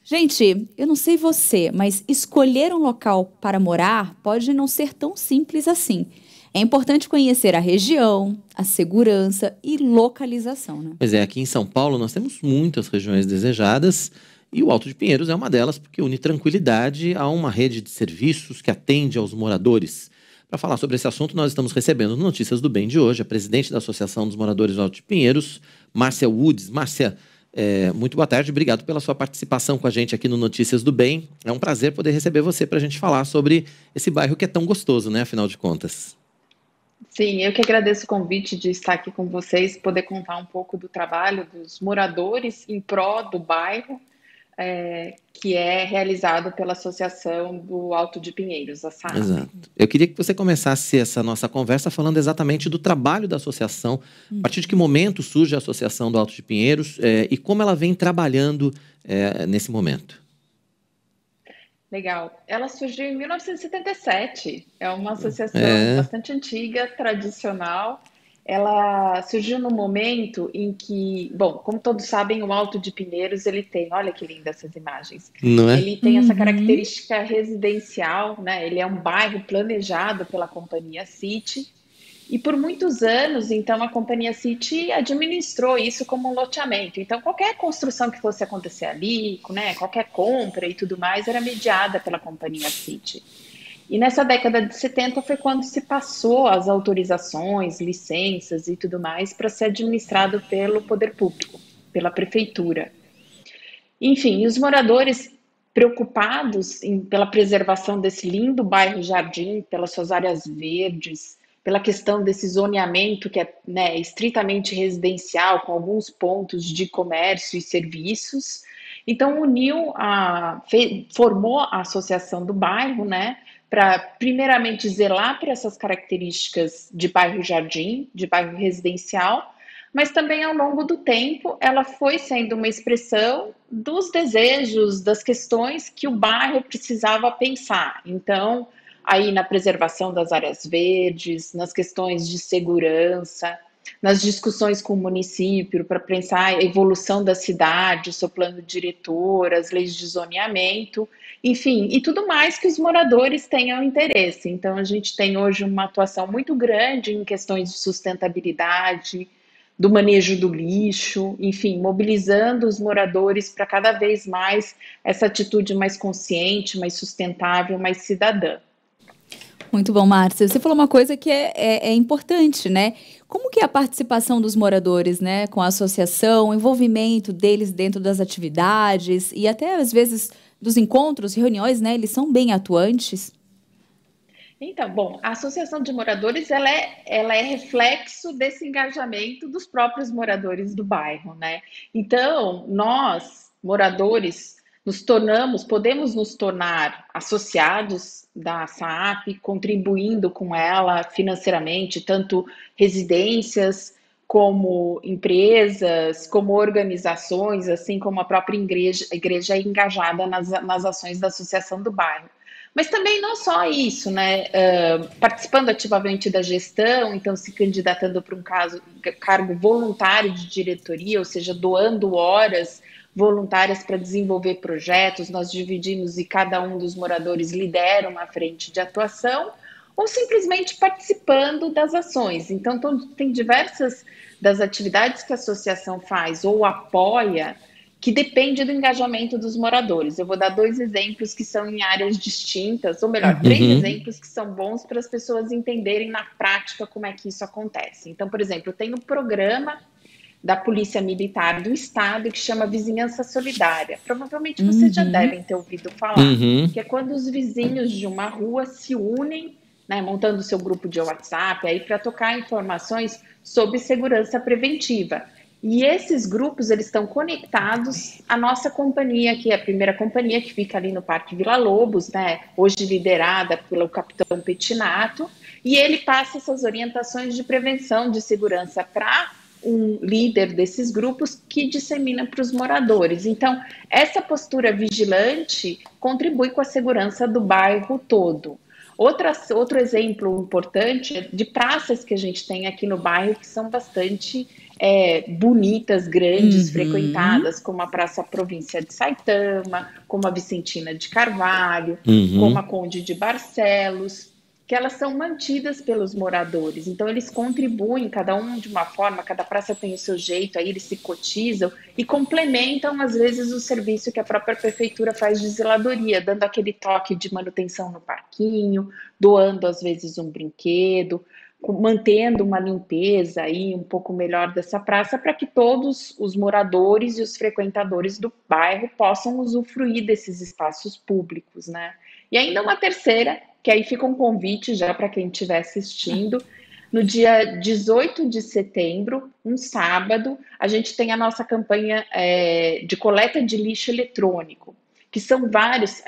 Gente, eu não sei você, mas escolher um local para morar pode não ser tão simples assim. É importante conhecer a região, a segurança e localização, né? Pois é, aqui em São Paulo nós temos muitas regiões desejadas e o Alto de Pinheiros é uma delas porque une tranquilidade a uma rede de serviços que atende aos moradores. Para falar sobre esse assunto, nós estamos recebendo no Notícias do Bem de hoje a presidente da Associação dos Moradores do Alto de Pinheiros, Márcia Woods. Márcia, muito boa tarde, obrigado pela sua participação com a gente aqui no Notícias do Bem. É um prazer poder receber você para a gente falar sobre esse bairro que é tão gostoso, né, afinal de contas. Sim, eu que agradeço o convite de estar aqui com vocês, poder contar um pouco do trabalho dos moradores em pró do bairro, que é realizado pela Associação do Alto de Pinheiros, a SAAP. Exato. Eu queria que você começasse essa nossa conversa falando exatamente do trabalho da associação. A partir de que momento surge a Associação do Alto de Pinheiros e como ela vem trabalhando nesse momento? Legal. Ela surgiu em 1977. É uma associação bastante antiga, tradicional. Ela surgiu no momento em que, bom, como todos sabem, o Alto de Pinheiros, ele tem, olha que lindas essas imagens. Não é? Ele tem essa característica residencial, né? Ele é um bairro planejado pela companhia City. E por muitos anos, então, a companhia City administrou isso como um loteamento. Então, qualquer construção que fosse acontecer ali, né, qualquer compra e tudo mais, era mediada pela companhia City. E nessa década de 70 foi quando se passou as autorizações, licenças e tudo mais para ser administrado pelo poder público, pela prefeitura. Enfim, os moradores preocupados pela preservação desse lindo bairro Jardim, pelas suas áreas verdes, pela questão desse zoneamento que é, né, estritamente residencial, com alguns pontos de comércio e serviços. Então, formou a associação do bairro, né, para, primeiramente, zelar por essas características de bairro jardim, de bairro residencial, mas também, ao longo do tempo, ela foi sendo uma expressão dos desejos, das questões que o bairro precisava pensar. Então, aí na preservação das áreas verdes, nas questões de segurança, nas discussões com o município para pensar a evolução da cidade, o seu plano diretor, as leis de zoneamento, enfim, e tudo mais que os moradores tenham interesse. Então, a gente tem hoje uma atuação muito grande em questões de sustentabilidade, do manejo do lixo, enfim, mobilizando os moradores para cada vez mais essa atitude mais consciente, mais sustentável, mais cidadã. Muito bom, Márcia. Você falou uma coisa que é importante, né? Como que é a participação dos moradores, né, com a associação, o envolvimento deles dentro das atividades e até, às vezes, dos encontros, reuniões, né? Eles são bem atuantes? Então, bom, a associação de moradores, ela é reflexo desse engajamento dos próprios moradores do bairro, né? Então, nós, moradores, podemos nos tornar associados da SAAP, contribuindo com ela financeiramente, tanto residências, como empresas, como organizações, assim como a própria igreja é engajada nas ações da associação do bairro. Mas também não só isso, né? Participando ativamente da gestão, então se candidatando para um cargo voluntário de diretoria, ou seja, doando horas voluntárias para desenvolver projetos, nós dividimos e cada um dos moradores lidera uma frente de atuação, ou simplesmente participando das ações. Então, tem diversas das atividades que a associação faz ou apoia, que depende do engajamento dos moradores. Eu vou dar 2 exemplos que são em áreas distintas, ou melhor, 3 exemplos que são bons para as pessoas entenderem na prática como é que isso acontece. Então, por exemplo, tem um programa da Polícia Militar do Estado que chama Vizinhança Solidária. Provavelmente vocês já devem ter ouvido falar, que é quando os vizinhos de uma rua se unem, né, montando seu grupo de WhatsApp aí para trocar informações sobre segurança preventiva. E esses grupos, eles estão conectados à nossa companhia, que é a primeira companhia que fica ali no Parque Vila Lobos, né? Hoje liderada pelo capitão Pettinato, e ele passa essas orientações de prevenção de segurança para um líder desses grupos que dissemina para os moradores. Então, essa postura vigilante contribui com a segurança do bairro todo. Outro exemplo importante é de praças que a gente tem aqui no bairro que são bastante bonitas, grandes, Uhum. frequentadas, como a Praça Província de Saitama, como a Vicentina de Carvalho, como a Uhum. Conde de Barcelos, que elas são mantidas pelos moradores. Então, eles contribuem, cada um de uma forma, cada praça tem o seu jeito, aí eles se cotizam e complementam, às vezes, o serviço que a própria prefeitura faz de zeladoria, dando aquele toque de manutenção no parquinho, doando, às vezes, um brinquedo, mantendo uma limpeza aí um pouco melhor dessa praça para que todos os moradores e os frequentadores do bairro possam usufruir desses espaços públicos, né? E ainda uma terceira, que aí fica um convite já para quem estiver assistindo. No dia 18 de setembro, um sábado, a gente tem a nossa campanha de coleta de lixo eletrônico, que são vários,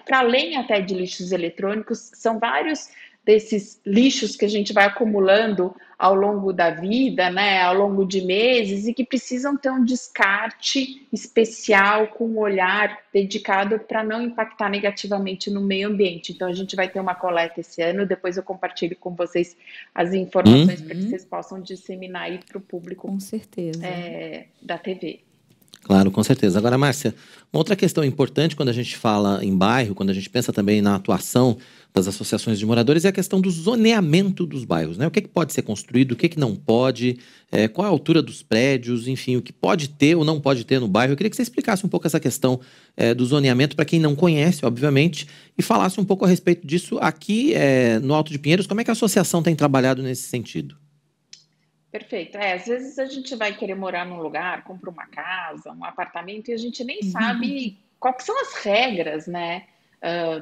para além até de lixos eletrônicos, são vários desses lixos que a gente vai acumulando ao longo da vida, né, ao longo de meses, e que precisam ter um descarte especial com um olhar dedicado para não impactar negativamente no meio ambiente. Então, a gente vai ter uma coleta esse ano, depois eu compartilho com vocês as informações para que vocês possam disseminar aí para o público. Com certeza. Da TV. Claro, com certeza. Agora, Márcia, uma outra questão importante quando a gente fala em bairro, quando a gente pensa também na atuação das associações de moradores, é a questão do zoneamento dos bairros, né? O que pode ser construído, o que não pode, qual a altura dos prédios, enfim, o que pode ter ou não pode ter no bairro. Eu queria que você explicasse um pouco essa questão do zoneamento para quem não conhece, obviamente, e falasse um pouco a respeito disso aqui no Alto de Pinheiros. Como é que a associação tem trabalhado nesse sentido? Perfeito. Às vezes a gente vai querer morar num lugar, compra uma casa, um apartamento, e a gente nem sabe quais são as regras, né,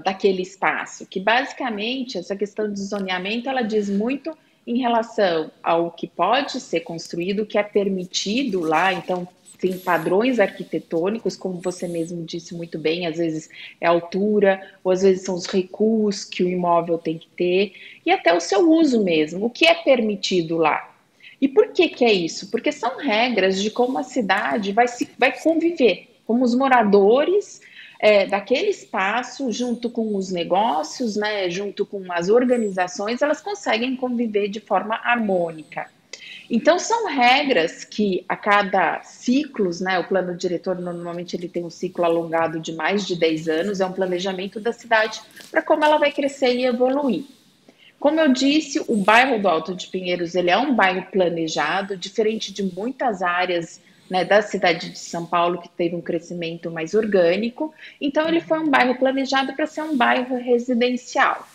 daquele espaço. Que basicamente essa questão de zoneamento, ela diz muito em relação ao que pode ser construído, o que é permitido lá. Então, tem padrões arquitetônicos, como você mesmo disse muito bem, às vezes é a altura, ou às vezes são os recuos que o imóvel tem que ter, e até o seu uso mesmo, o que é permitido lá. E por que é isso? Porque são regras de como a cidade vai conviver, como os moradores daquele espaço, junto com os negócios, né, junto com as organizações, elas conseguem conviver de forma harmônica. Então, são regras que a cada ciclos, né, o plano diretor normalmente ele tem um ciclo alongado de mais de 10 anos, é um planejamento da cidade para como ela vai crescer e evoluir. Como eu disse, o bairro do Alto de Pinheiros ele é um bairro planejado, diferente de muitas áreas, né, da cidade de São Paulo, que teve um crescimento mais orgânico. Então, ele foi um bairro planejado para ser um bairro residencial.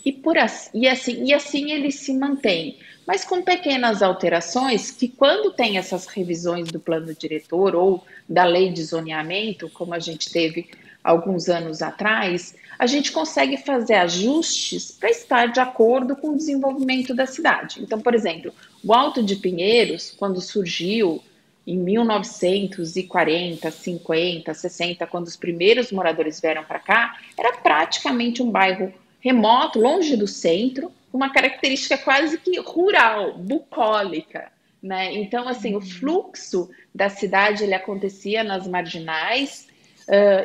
E assim ele se mantém, mas com pequenas alterações que, quando tem essas revisões do plano diretor ou da lei de zoneamento, como a gente teve alguns anos atrás, a gente consegue fazer ajustes para estar de acordo com o desenvolvimento da cidade. Então, por exemplo, o Alto de Pinheiros, quando surgiu em 1940, 50, 60, quando os primeiros moradores vieram para cá, era praticamente um bairro remoto, longe do centro, uma característica quase que rural, bucólica, né? Então, assim, o fluxo da cidade ele acontecia nas marginais,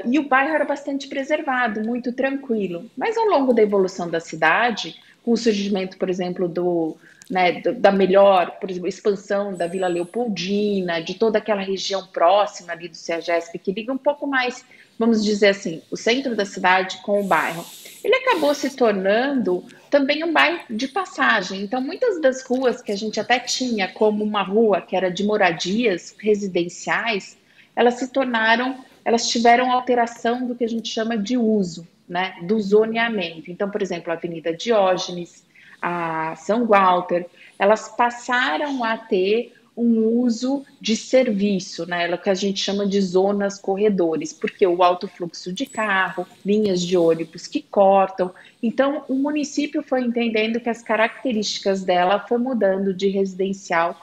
e o bairro era bastante preservado, muito tranquilo. Mas ao longo da evolução da cidade, com o surgimento, por exemplo, da melhor, por exemplo, expansão da Vila Leopoldina, de toda aquela região próxima ali do CEAGESP, que liga um pouco mais, vamos dizer assim, o centro da cidade com o bairro, ele acabou se tornando também um bairro de passagem. Então, muitas das ruas que a gente até tinha como uma rua que era de moradias residenciais, elas tiveram alteração do que a gente chama de uso, né, do zoneamento. Então, por exemplo, a Avenida Diógenes, a São Walter, elas passaram a ter um uso de serviço, né, o que a gente chama de zonas corredores, porque o alto fluxo de carro, linhas de ônibus que cortam. Então, o município foi entendendo que as características dela foi mudando de residencial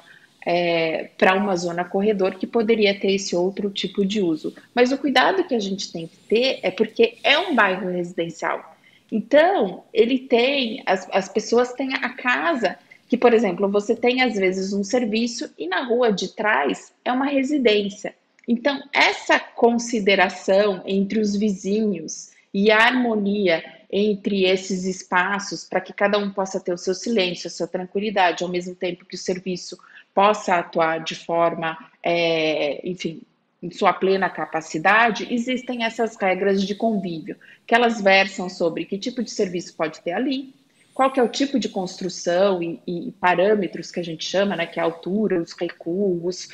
para uma zona corredor que poderia ter esse outro tipo de uso. Mas o cuidado que a gente tem que ter é porque é um bairro residencial. Então, ele tem, as pessoas têm a casa, que, por exemplo, você tem às vezes um serviço e na rua de trás é uma residência. Então, essa consideração entre os vizinhos e a harmonia entre esses espaços, para que cada um possa ter o seu silêncio, a sua tranquilidade, ao mesmo tempo que o serviço possa atuar de forma, enfim, em sua plena capacidade, existem essas regras de convívio, que elas versam sobre que tipo de serviço pode ter ali, qual que é o tipo de construção e parâmetros que a gente chama, né, que é a altura, os recuos,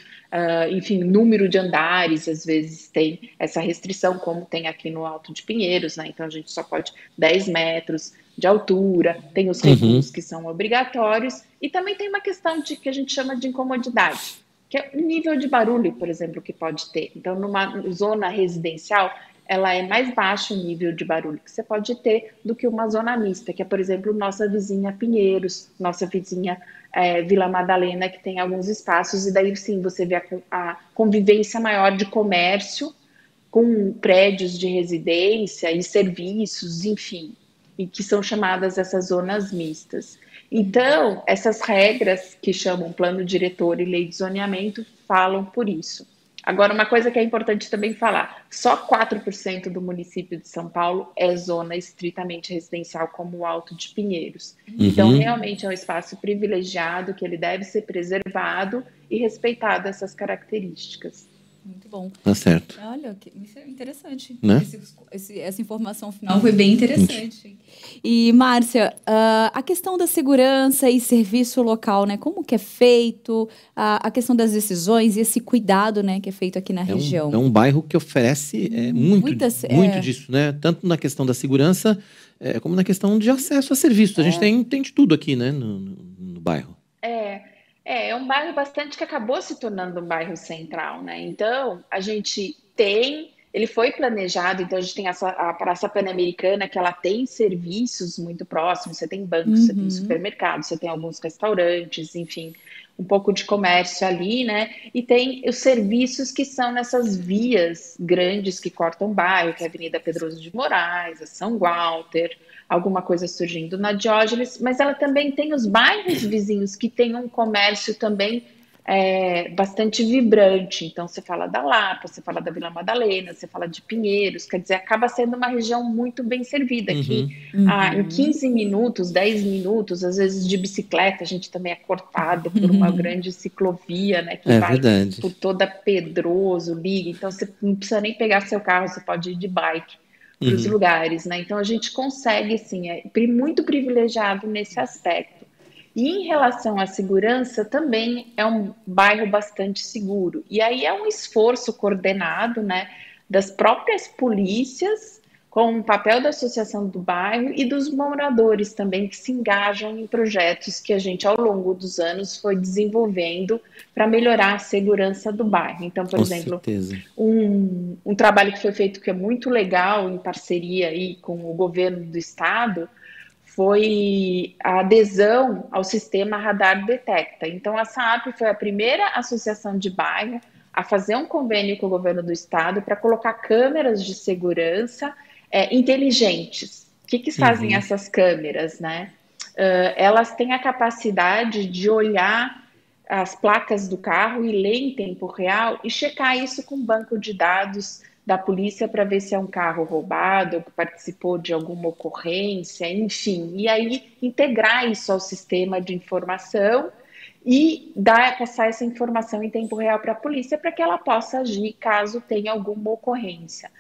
enfim, número de andares, às vezes tem essa restrição, como tem aqui no Alto de Pinheiros, né, então a gente só pode 10 metros de altura, tem os recuos que são obrigatórios, e também tem uma questão que a gente chama de incomodidade, que é o nível de barulho, por exemplo, que pode ter. Então, numa zona residencial, ela é mais baixo o nível de barulho que você pode ter do que uma zona mista, que é, por exemplo, nossa vizinha Pinheiros, nossa vizinha Vila Madalena, que tem alguns espaços, e daí sim você vê a convivência maior de comércio com prédios de residência e serviços, enfim, e que são chamadas essas zonas mistas. Então, essas regras que chamam plano diretor e lei de zoneamento falam por isso. Agora, uma coisa que é importante também falar, só 4% do município de São Paulo é zona estritamente residencial, como o Alto de Pinheiros. Então, realmente é um espaço privilegiado, que ele deve ser preservado e respeitado essas características. Muito bom. Tá certo. Olha, isso é interessante. Né? Essa informação final foi bem interessante. E, Márcia, a questão da segurança e serviço local, né? Como que é feito? A questão das decisões e esse cuidado, né, que é feito aqui na região. É um bairro que oferece muito disso, né? Tanto na questão da segurança, como na questão de acesso a serviços. A gente tem de tudo aqui, né, no bairro. É um bairro bastante que acabou se tornando um bairro central, né? Então, ele foi planejado, então a gente tem a Praça Pan-Americana, que ela tem serviços muito próximos, você tem bancos, você tem supermercados, você tem alguns restaurantes, enfim, um pouco de comércio ali, né? E tem os serviços que são nessas vias grandes que cortam o bairro, que é a Avenida Pedroso de Moraes, a São Walter, alguma coisa surgindo na Diógenes, mas ela também tem os bairros vizinhos que têm um comércio também bastante vibrante. Então, você fala da Lapa, você fala da Vila Madalena, você fala de Pinheiros, quer dizer, acaba sendo uma região muito bem servida, que em 15 minutos, 10 minutos, às vezes de bicicleta, a gente também é cortado por uma grande ciclovia, né, que vai por toda Pedroso, liga, então você não precisa nem pegar seu carro, você pode ir de bike para os lugares, né? Então a gente consegue, sim, muito privilegiado nesse aspecto. E em relação à segurança, também é um bairro bastante seguro. E aí é um esforço coordenado, né, das próprias polícias, com o papel da associação do bairro e dos moradores também, que se engajam em projetos que a gente, ao longo dos anos, foi desenvolvendo para melhorar a segurança do bairro. Então, por exemplo, um trabalho que foi feito que é muito legal, em parceria aí com o governo do estado, foi a adesão ao sistema Radar Detecta. Então, a SAAP foi a primeira associação de bairro a fazer um convênio com o governo do estado para colocar câmeras de segurança inteligentes. O que fazem essas câmeras, né? Elas têm a capacidade de olhar as placas do carro e ler em tempo real e checar isso com um banco de dados da polícia para ver se é um carro roubado, ou que participou de alguma ocorrência, enfim. E aí integrar isso ao sistema de informação e passar essa informação em tempo real para a polícia para que ela possa agir caso tenha alguma ocorrência.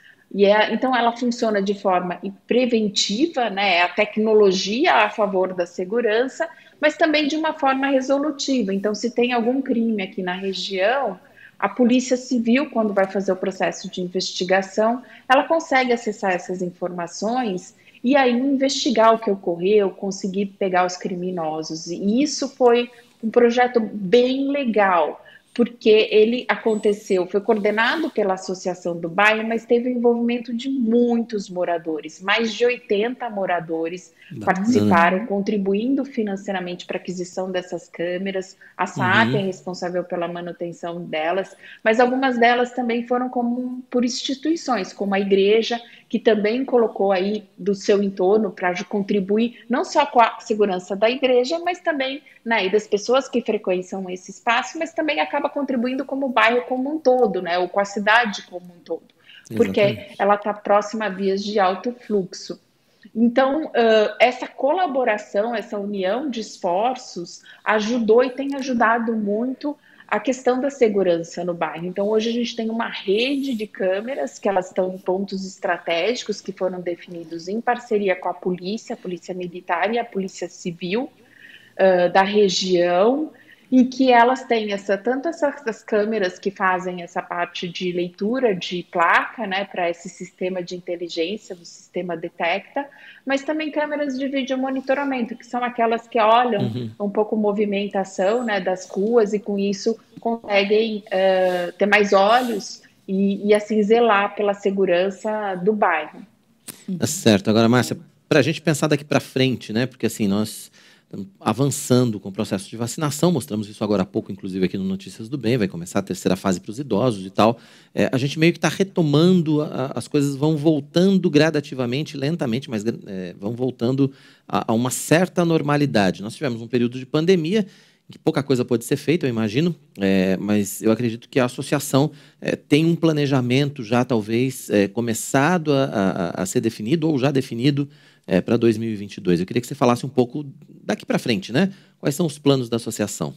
Então ela funciona de forma preventiva, né? A tecnologia a favor da segurança, mas também de uma forma resolutiva. Então, se tem algum crime aqui na região, a Polícia Civil, quando vai fazer o processo de investigação, ela consegue acessar essas informações e aí investigar o que ocorreu, conseguir pegar os criminosos. E isso foi um projeto bem legal, porque ele foi coordenado pela Associação do Bairro, mas teve o envolvimento de muitos moradores, mais de 80 moradores participaram, contribuindo financeiramente para a aquisição dessas câmeras. A SAAP é responsável pela manutenção delas, mas algumas delas também foram por instituições, como a igreja, que também colocou aí do seu entorno para contribuir não só com a segurança da igreja, mas também, né, e das pessoas que frequentam esse espaço, mas também acaba contribuindo como o bairro como um todo, né, ou com a cidade como um todo, porque ela está próxima a vias de alto fluxo. Então, essa colaboração, essa união de esforços ajudou e tem ajudado muito a questão da segurança no bairro. Então, hoje a gente tem uma rede de câmeras que elas estão em pontos estratégicos que foram definidos em parceria com a Polícia Militar e a Polícia Civil da região, em que elas têm tanto essas câmeras que fazem essa parte de leitura de placa, né, para esse sistema de inteligência do sistema detecta, mas também câmeras de vídeo monitoramento, que são aquelas que olham um pouco a movimentação, né, das ruas e com isso conseguem ter mais olhos e assim zelar pela segurança do bairro. Tá certo. Agora, Márcia, para a gente pensar daqui para frente, né? Porque assim, nós estamos avançando com o processo de vacinação, mostramos isso agora há pouco, inclusive aqui no Notícias do Bem, vai começar a terceira fase para os idosos e tal. A gente meio que está retomando, as coisas vão voltando gradativamente, lentamente, mas vão voltando a uma certa normalidade. Nós tivemos um período de pandemia, em que pouca coisa pode ser feita, eu imagino, mas eu acredito que a associação tem um planejamento já, talvez, começado a ser definido ou já definido para 2022. Eu queria que você falasse um pouco daqui para frente, né? Quais são os planos da associação?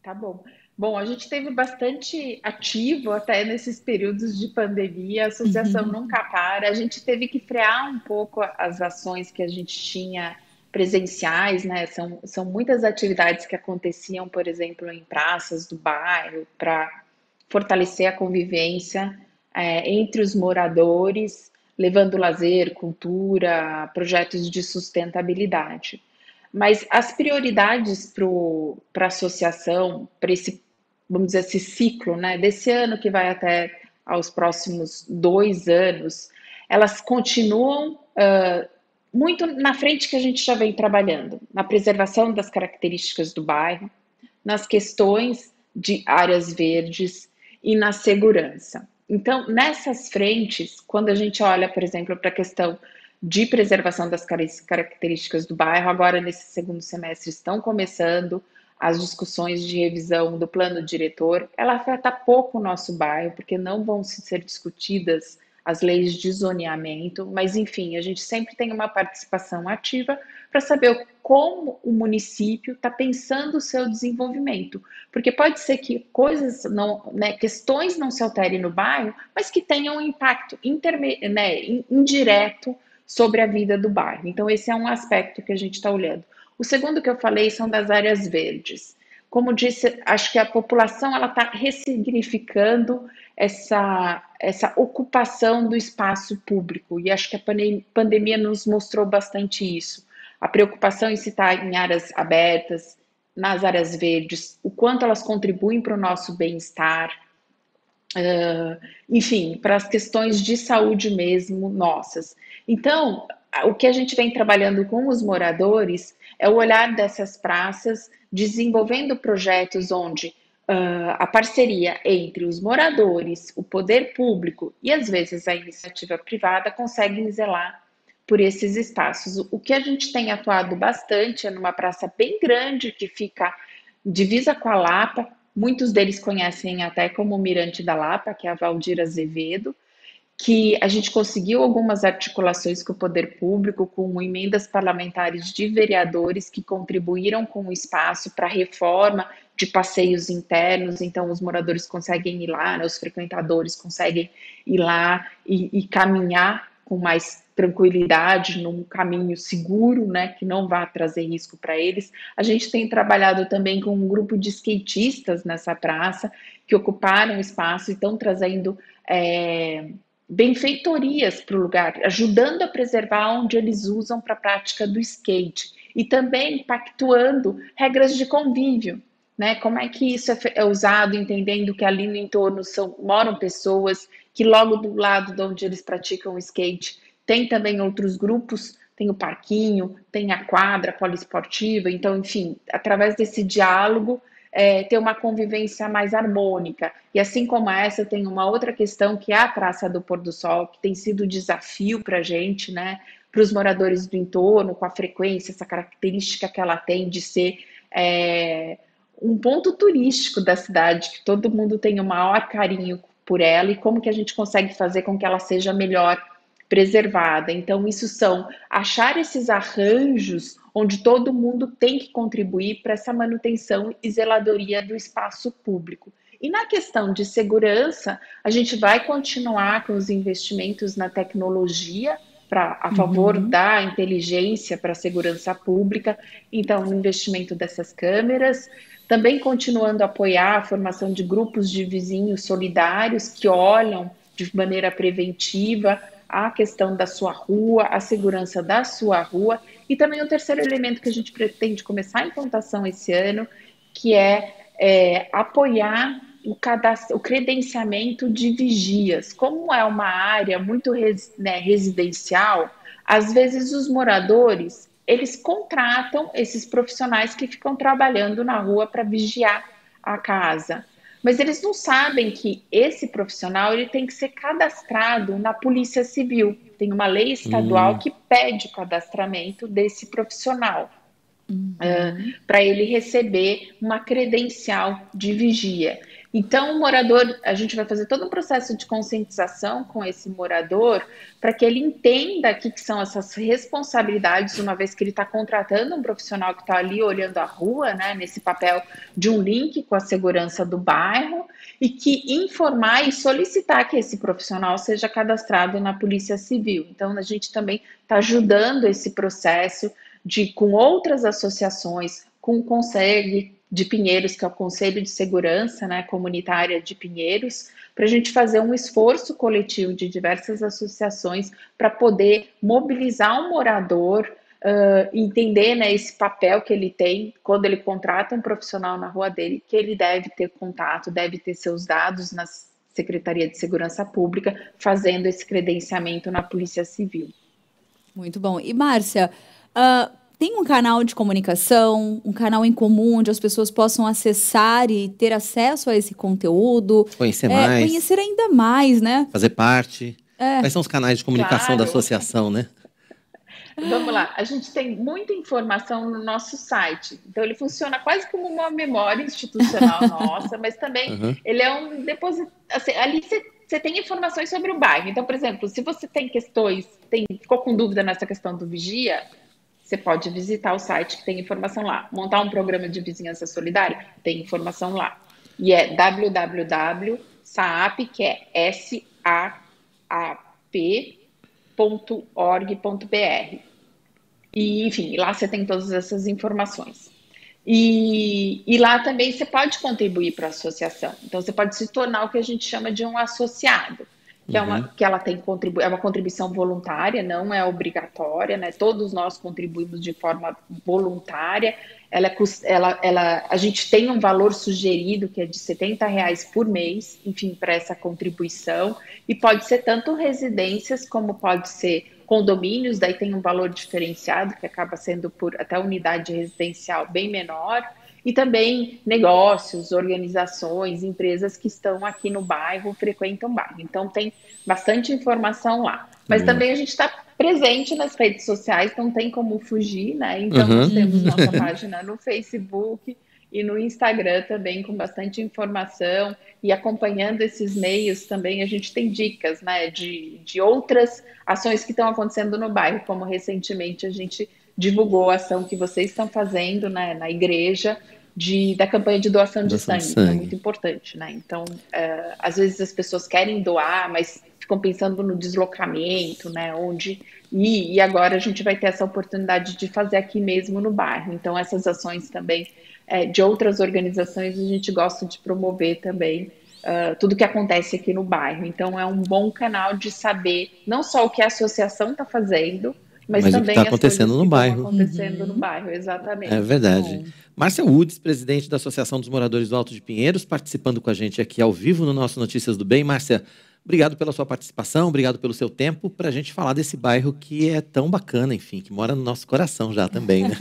Tá bom. Bom, a gente teve bastante ativo até nesses períodos de pandemia, a associação nunca para, a gente teve que frear um pouco as ações que a gente tinha presenciais, né? São muitas atividades que aconteciam, por exemplo, em praças do bairro, para fortalecer a convivência entre os moradores, levando lazer, cultura, projetos de sustentabilidade. Mas as prioridades para a associação, para esse, vamos dizer, esse ciclo, né, desse ano que vai até aos próximos 2 anos, elas continuam muito na frente que a gente já vem trabalhando, na preservação das características do bairro, nas questões de áreas verdes e na segurança. Então, nessas frentes, quando a gente olha, por exemplo, para a questão de preservação das características do bairro, agora nesse segundo semestre estão começando as discussões de revisão do plano diretor. Ela afeta pouco o nosso bairro, porque não vão ser discutidas as leis de zoneamento, mas enfim, a gente sempre tem uma participação ativa para saber como o município está pensando o seu desenvolvimento, porque pode ser que coisas não, né, questões não se alterem no bairro, mas que tenham um impacto indireto sobre a vida do bairro. Então, esse é um aspecto que a gente está olhando. O segundo que eu falei são das áreas verdes. Como disse, acho que a população ela está ressignificando essa ocupação do espaço público, e acho que a pandemia nos mostrou bastante isso. A preocupação em se estar em áreas abertas, nas áreas verdes, o quanto elas contribuem para o nosso bem-estar, enfim, para as questões de saúde mesmo nossas. Então, o que a gente vem trabalhando com os moradores é o olhar dessas praças, desenvolvendo projetos onde a parceria entre os moradores, o poder público e às vezes a iniciativa privada conseguem zelar por esses espaços. O que a gente tem atuado bastante é numa praça bem grande que fica divisa com a Lapa. Muitos deles conhecem até como Mirante da Lapa, que é a Valdir Azevedo, que a gente conseguiu algumas articulações com o poder público, com emendas parlamentares de vereadores que contribuíram com o espaço para a reforma de passeios internos, então os moradores conseguem ir lá, né, os frequentadores conseguem ir lá e caminhar com mais tranquilidade, num caminho seguro, né, que não vai trazer risco para eles. A gente tem trabalhado também com um grupo de skatistas nessa praça, que ocuparam o espaço e estão trazendo benfeitorias para o lugar, ajudando a preservar onde eles usam para a prática do skate e também pactuando regras de convívio, né? Como é que isso é usado, entendendo que ali no entorno moram pessoas, que logo do lado de onde eles praticam o skate tem também outros grupos, tem o parquinho, tem a quadra poliesportiva, então, enfim, através desse diálogo, ter uma convivência mais harmônica. E assim como essa, tem uma outra questão que é a Praça do Pôr do Sol, que tem sido desafio para a gente, né, para os moradores do entorno, com a frequência, essa característica que ela tem de ser um ponto turístico da cidade, que todo mundo tem o maior carinho por ela, e como que a gente consegue fazer com que ela seja melhor preservada. Então, isso são achar esses arranjos onde todo mundo tem que contribuir para essa manutenção e zeladoria do espaço público. E na questão de segurança, a gente vai continuar com os investimentos na tecnologia a favor da inteligência para a segurança pública, então o investimento dessas câmeras, também continuando a apoiar a formação de grupos de vizinhos solidários que olham de maneira preventiva a questão da sua rua, a segurança da sua rua, e também o terceiro elemento que a gente pretende começar a implantação esse ano, que é apoiar o credenciamento de vigias. Como é uma área muito residencial, às vezes os moradores, eles contratam esses profissionais que ficam trabalhando na rua para vigiar a casa. Mas eles não sabem que esse profissional ele tem que ser cadastrado na Polícia Civil. Tem uma lei estadual que pede o cadastramento desse profissional para ele receber uma credencial de vigia. Então, o morador, a gente vai fazer todo um processo de conscientização com esse morador para que ele entenda o que são essas responsabilidades, uma vez que ele está contratando um profissional que está ali olhando a rua, né, nesse papel de um link com a segurança do bairro, e que informar e solicitar que esse profissional seja cadastrado na Polícia Civil. Então, a gente também está ajudando esse processo com outras associações, com o Conselho de Pinheiros, que é o Conselho de Segurança, né, Comunitária de Pinheiros, para a gente fazer um esforço coletivo de diversas associações para poder mobilizar um morador, entender, né, esse papel que ele tem quando ele contrata um profissional na rua dele, que ele deve ter contato, deve ter seus dados na Secretaria de Segurança Pública, fazendo esse credenciamento na Polícia Civil. Muito bom. E, Márcia, tem um canal de comunicação, um canal em comum onde as pessoas possam acessar e ter acesso a esse conteúdo? Conhecer mais. Conhecer ainda mais, né? Fazer parte. Quais são os canais de comunicação da associação, né? Vamos lá, a gente tem muita informação no nosso site, então ele funciona quase como uma memória institucional nossa, mas também ele é um depósito, assim, ali você tem informações sobre o bairro. Então, por exemplo, se você tem questões, ficou com dúvida nessa questão do vigia, você pode visitar o site que tem informação lá. Montar um programa de vizinhança solidária, tem informação lá. E é www.saap, que é saap.org.br. E, enfim, lá você tem todas essas informações. E lá também você pode contribuir para a associação. Então, você pode se tornar o que a gente chama de um associado, que ela tem é uma contribuição voluntária, não é obrigatória, né? Todos nós contribuímos de forma voluntária. A gente tem um valor sugerido que é de R$70 por mês, enfim, para essa contribuição, e pode ser tanto residências como pode ser condomínios, daí tem um valor diferenciado que acaba sendo por até unidade residencial bem menor, e também negócios, organizações, empresas que estão aqui no bairro, frequentam o bairro. Então tem bastante informação lá. Mas também a gente está presente nas redes sociais, não tem como fugir, né? Então nós temos nossa página no Facebook e no Instagram também com bastante informação, e acompanhando esses meios também a gente tem dicas, né, de outras ações que estão acontecendo no bairro, como recentemente a gente divulgou a ação que vocês estão fazendo, né, na igreja, da campanha de doação de sangue, que é muito importante, né? Então, às vezes as pessoas querem doar, mas ficam pensando no deslocamento, né, e agora a gente vai ter essa oportunidade de fazer aqui mesmo no bairro. Então, essas ações também de outras organizações a gente gosta de promover também tudo que acontece aqui no bairro. Então, é um bom canal de saber não só o que a associação está fazendo, mas também o que está acontecendo no bairro. Acontecendo no bairro, exatamente. É verdade. Márcia Woods, presidente da Associação dos Moradores do Alto de Pinheiros, participando com a gente aqui ao vivo no nosso Notícias do Bem. Márcia, obrigado pela sua participação, obrigado pelo seu tempo para a gente falar desse bairro que é tão bacana, enfim, que mora no nosso coração já também, né?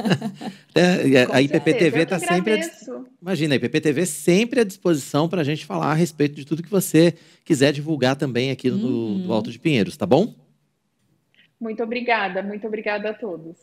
A IPPTV está sempre... Imagina, a IPPTV sempre à disposição para a gente falar a respeito de tudo que você quiser divulgar também aqui do Alto de Pinheiros, tá bom? Muito obrigada a todos.